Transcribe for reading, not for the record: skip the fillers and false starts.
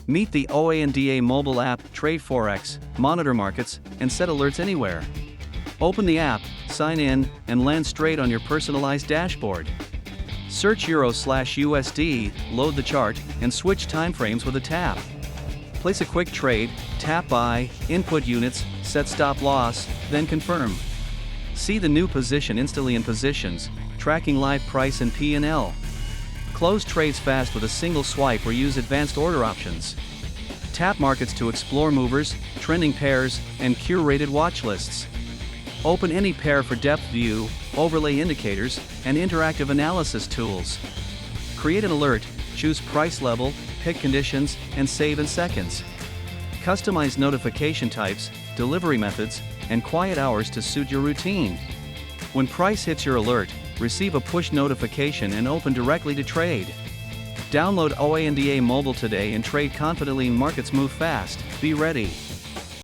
Meet the OANDA Mobile App, trade Forex, monitor markets, and set alerts anywhere. Open the app, sign in, and land straight on your personalized dashboard. Search Euro/USD, load the chart, and switch timeframes with a tap. Place a quick trade, tap buy, input units, set stop loss, then confirm. See the new position instantly in positions, tracking live price and P&L. Close trades fast with a single swipe or use advanced order options. Tap markets to explore movers, trending pairs, and curated watch lists. Open any pair for depth view, overlay indicators, and interactive analysis tools. Create an alert, choose price level, pick conditions, and save in seconds. Customize notification types, delivery methods, and quiet hours to suit your routine. When price hits your alert, receive a push notification and open directly to trade. Download OANDA Mobile today and trade confidently. Markets move fast. Be ready.